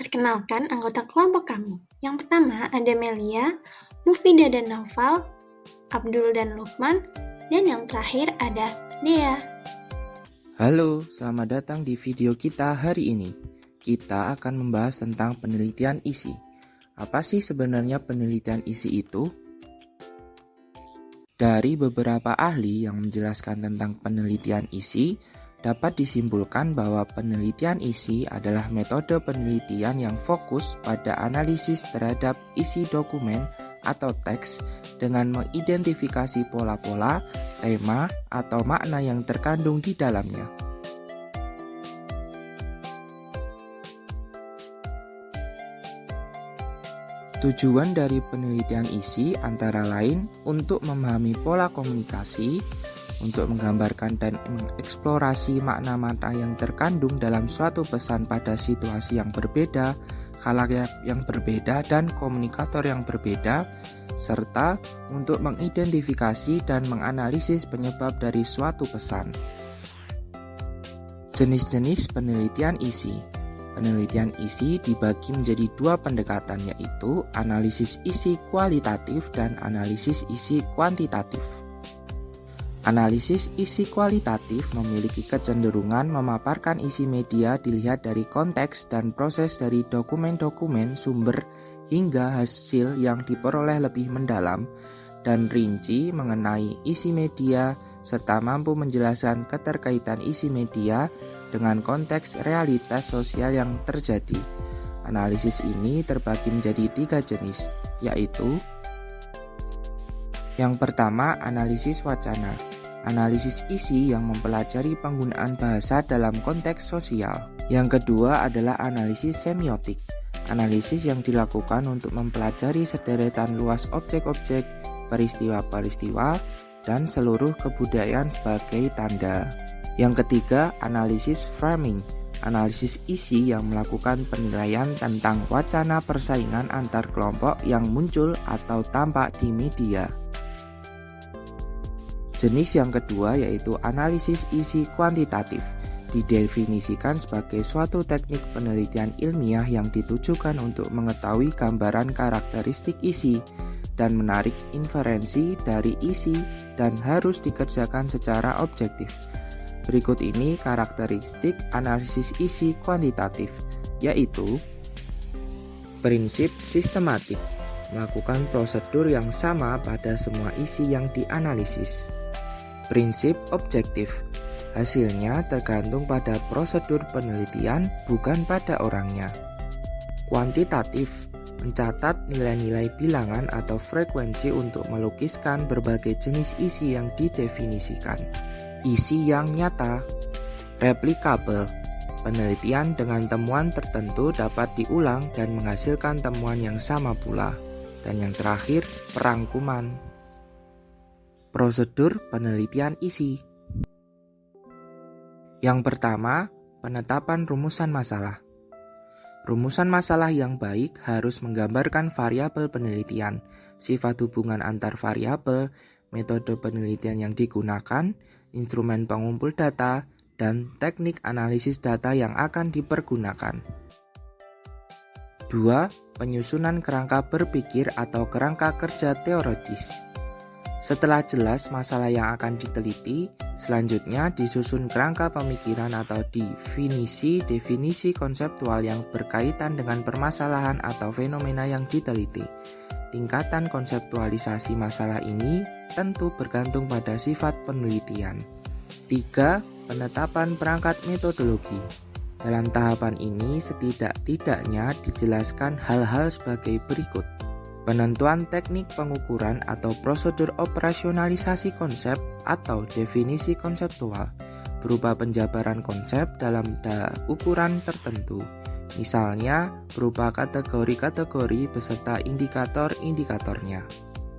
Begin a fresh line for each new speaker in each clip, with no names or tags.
Perkenalkan anggota kelompok kamu. Yang pertama ada Melia, Mufidah dan Naufal, Abdul dan Lukman, dan yang terakhir ada Dea.
Halo, selamat datang di video kita hari ini. Kita akan membahas tentang penelitian isi. Apa sih sebenarnya penelitian isi itu? Dari beberapa ahli yang menjelaskan tentang penelitian isi, dapat disimpulkan bahwa penelitian isi adalah metode penelitian yang fokus pada analisis terhadap isi dokumen atau teks dengan mengidentifikasi pola-pola, tema, atau makna yang terkandung di dalamnya. Tujuan dari penelitian isi antara lain untuk memahami pola komunikasi, untuk menggambarkan dan mengeksplorasi makna-makna yang terkandung dalam suatu pesan pada situasi yang berbeda, khalayak yang berbeda, dan komunikator yang berbeda, serta untuk mengidentifikasi dan menganalisis penyebab dari suatu pesan. Jenis-jenis penelitian isi. Penelitian isi dibagi menjadi dua pendekatan, yaitu analisis isi kualitatif dan analisis isi kuantitatif. Analisis isi kualitatif memiliki kecenderungan memaparkan isi media dilihat dari konteks dan proses dari dokumen-dokumen sumber hingga hasil yang diperoleh lebih mendalam dan rinci mengenai isi media serta mampu menjelaskan keterkaitan isi media dengan konteks realitas sosial yang terjadi. Analisis ini terbagi menjadi 3 jenis, yaitu yang pertama, analisis wacana. Analisis isi yang mempelajari penggunaan bahasa dalam konteks sosial. Yang kedua adalah analisis semiotik. Analisis yang dilakukan untuk mempelajari sederetan luas objek-objek, peristiwa-peristiwa, dan seluruh kebudayaan sebagai tanda. Yang ketiga, analisis framing. Analisis isi yang melakukan penilaian tentang wacana persaingan antar kelompok yang muncul atau tampak di media. Jenis yang kedua yaitu analisis isi kuantitatif, didefinisikan sebagai suatu teknik penelitian ilmiah yang ditujukan untuk mengetahui gambaran karakteristik isi dan menarik inferensi dari isi dan harus dikerjakan secara objektif. Berikut ini karakteristik analisis isi kuantitatif, yaitu prinsip sistematik, melakukan prosedur yang sama pada semua isi yang dianalisis. Prinsip objektif, hasilnya tergantung pada prosedur penelitian, bukan pada orangnya. Kuantitatif, mencatat nilai-nilai bilangan atau frekuensi untuk melukiskan berbagai jenis isi yang didefinisikan. Isi yang nyata. Replikabel, penelitian dengan temuan tertentu dapat diulang dan menghasilkan temuan yang sama pula. Dan yang terakhir, perangkuman. Prosedur penelitian isi. Yang pertama, penetapan rumusan masalah. Rumusan masalah yang baik harus menggambarkan variabel penelitian, sifat hubungan antar variabel, metode penelitian yang digunakan, instrumen pengumpul data, dan teknik analisis data yang akan dipergunakan. 2. Penyusunan kerangka berpikir atau kerangka kerja teoritis. Setelah jelas masalah yang akan diteliti, selanjutnya disusun kerangka pemikiran atau definisi konseptual yang berkaitan dengan permasalahan atau fenomena yang diteliti. Tingkatan konseptualisasi masalah ini tentu bergantung pada sifat penelitian. 3. Penetapan perangkat metodologi. Dalam tahapan ini setidak-tidaknya dijelaskan hal-hal sebagai berikut. Penentuan teknik pengukuran atau prosedur operasionalisasi konsep atau definisi konseptual berupa penjabaran konsep dalam ukuran tertentu. Misalnya berupa kategori-kategori beserta indikator-indikatornya.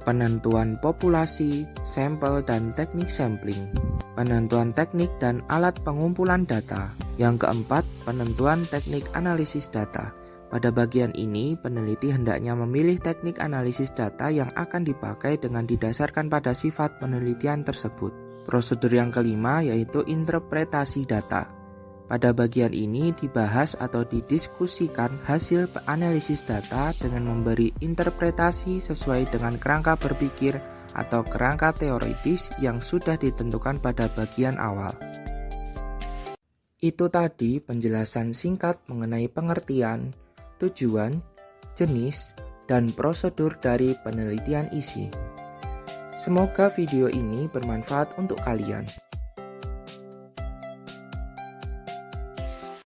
Penentuan populasi, sampel, dan teknik sampling. Penentuan teknik dan alat pengumpulan data. Yang keempat, penentuan teknik analisis data. Pada bagian ini, peneliti hendaknya memilih teknik analisis data yang akan dipakai dengan didasarkan pada sifat penelitian tersebut. Prosedur yang kelima yaitu interpretasi data. Pada bagian ini dibahas atau didiskusikan hasil analisis data dengan memberi interpretasi sesuai dengan kerangka berpikir atau kerangka teoritis yang sudah ditentukan pada bagian awal. Itu tadi penjelasan singkat mengenai pengertian, tujuan, jenis, dan prosedur dari penelitian isi. Semoga video ini bermanfaat untuk kalian.